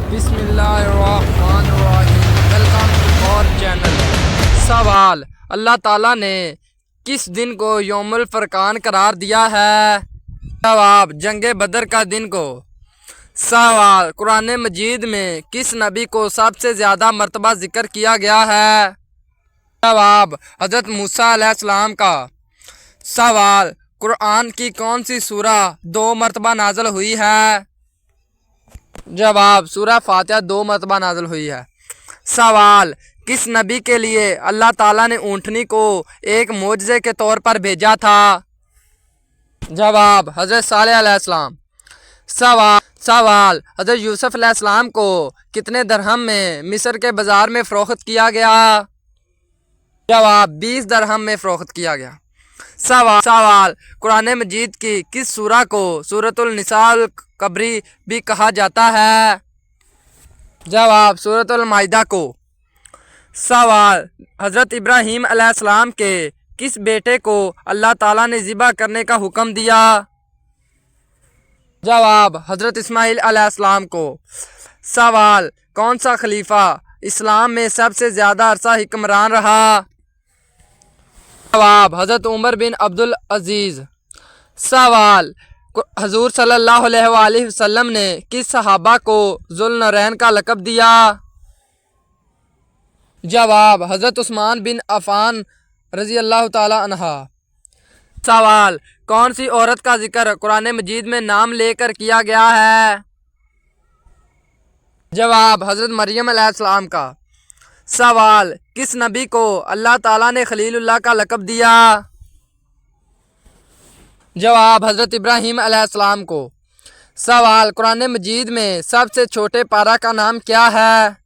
बिस्मिल्लाहिर्रहमानिर्रहीम। Welcome to और channel. सवाल, अल्लाह ताला ने किस दिन को यौमुल फुरकान करार दिया है? जवाब, जंगे बदर का दिन को। सवाल, कुरान मजीद में किस नबी को सबसे ज़्यादा मरतबा जिक्र किया गया है? जवाब, हज़रत मूसा अलैहिस्सलाम का। सवाल, कुरान की कौन सी सूरा 2 मरतबा नाज़िल हुई है? जवाब, सूरह फातिहा 2 मरतबा नाज़िल हुई है। सवाल, किस नबी के लिए अल्लाह ताला ने ऊँटनी को एक मोजज़े के तौर पर भेजा था? जवाब, हज़रत सालेह अलैहिस्सलाम। सवाल, हज़रत यूसुफ अलैहिस्सलाम को कितने दरहम में मिस्र के बाज़ार में फ़रोख्त किया गया? जवाब, 20 दरहम में फ़रोख्त किया गया। सवाल, कुरान मजीद की किस सूरा को सूरतुल निसाअल कबरी भी कहा जाता है? जवाब, सूरतुल माइदा को। सवाल, हज़रत इब्राहीम अलैहिस्सलाम के किस बेटे को अल्लाह ताला ने ज़िबा करने का हुक्म दिया? जवाब, हज़रत इस्माईल अलैहिस्सलाम को। सवाल, कौन सा खलीफा इस्लाम में सबसे ज़्यादा अरसा हुक्मरान रहा? जवाब, हज़रत उमर बिन अब्दुल अज़ीज़। सवाल, हज़ूर सल्लल्लाहु अलैहि वसल्लम ने किस सहाबा को ज़ुल्नरैन का लक़ब दिया? जवाब, हज़रत उस्मान बिन अफ़ान रज़ी अल्लाह ताला अन्हा। सवाल, कौन सी औरत का जिक्र कुरान मजीद में नाम लेकर किया गया है? जवाब, हज़रत मरियम अलैहिस्सलाम का। सवाल, किस नबी को अल्लाह ताला ने खलीलुल्लाह का लक़ब दिया? जवाब, हज़रत इब्राहीम अलैहिस्सलाम को। सवाल, कुरान मजीद में सबसे छोटे पारा का नाम क्या है?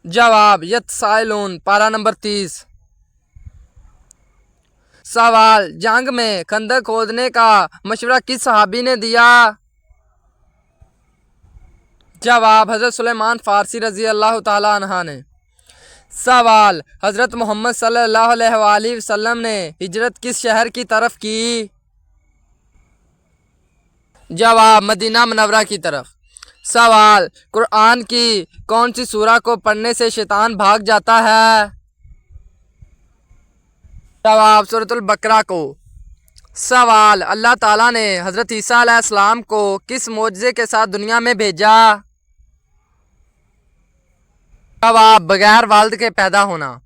जवाब, यतसाइलून, पारा नंबर 30। सवाल, जंग में खंदक खोदने का मशवरा किस सहाबी ने दिया? जवाब, हज़रत सुलेमान फ़ारसी रज़ी अल्लाह ताला अन्हा ने। सवाल, हज़रत मोहम्मद सल्लल्लाहु अलैहि वसल्लम ने हिजरत किस शहर की तरफ की? जवाब, मदीना मुनव्वरा की तरफ। सवाल, कुरान की कौन सी सूरा को पढ़ने से शैतान भाग जाता है? जवाब, सूरतुल बकरा को। सवाल, अल्लाह ताला ने हज़रत ईसा अलैहिस्सलाम को किस मोजज़े के साथ दुनिया में भेजा? जवाब, बगैर वालिद के पैदा होना।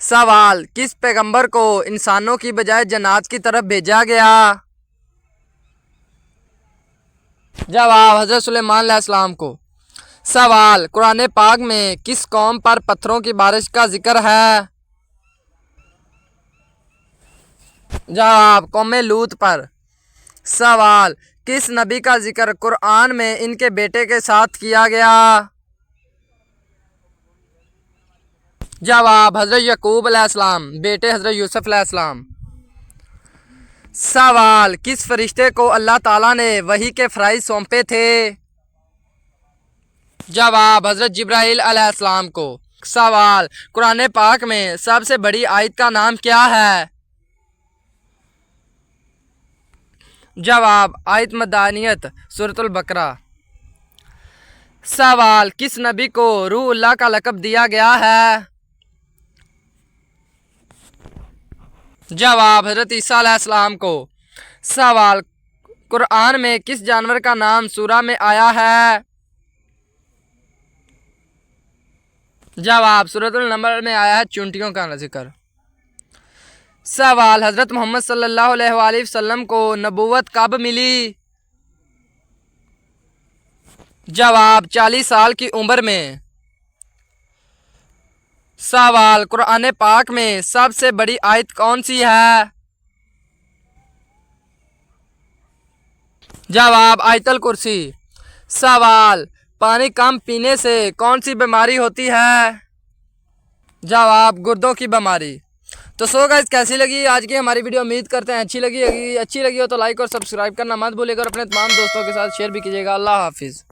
सवाल, किस पैगंबर को इंसानों की बजाय जन्नात की तरफ भेजा गया? जवाब, हज़रत सुलेमान अलैहिस्सलाम को। सवाल, कुरान पाक में किस कौम पर पत्थरों की बारिश का जिक्र है? जवाब, कौम लूत पर। सवाल, किस नबी का जिक्र कुरान में इनके बेटे के साथ किया गया? जवाब, हज़रत यकूब अलैहिस्सलाम, बेटे हज़रत यूसुफ अलैहिस्सलाम। सवाल, किस फरिश्ते को अल्लाह ताला ने वही के फ़राइज़ सौंपे थे? जवाब, हज़रत जिब्राईल अलैहिस्सलाम को। सवाल, कुरान पाक में सबसे बड़ी आयत का नाम क्या है? जवाब, आयत मदानियत, सूरतुल बकरा। सवाल, किस नबी को रूहुल्लाह का लक़ब दिया गया है? जवाब, हज़रत ईसा अलैहिस्सलाम को। सवाल, कुरान में किस जानवर का नाम सूरा में आया है? जवाब, सूरतुल नमल में आया है चूंटियों का जिक्र। सवाल, हज़रत मोहम्मद सल्लल्लाहु अलैहि वसल्लम को नबूवत कब मिली? जवाब, 40 साल की उम्र में। सवाल, कुरान पाक में सबसे बड़ी आयत कौन सी है? जवाब, आयतुल कुर्सी। सवाल, पानी कम पीने से कौन सी बीमारी होती है? जवाब, गुर्दों की बीमारी। तो सो गाइस, कैसी लगी आज की हमारी वीडियो? उम्मीद करते हैं अच्छी लगी हो तो लाइक और सब्सक्राइब करना मत भूलिएगा और अपने तमाम दोस्तों के साथ शेयर भी कीजिएगा। अल्लाह हाफिज़।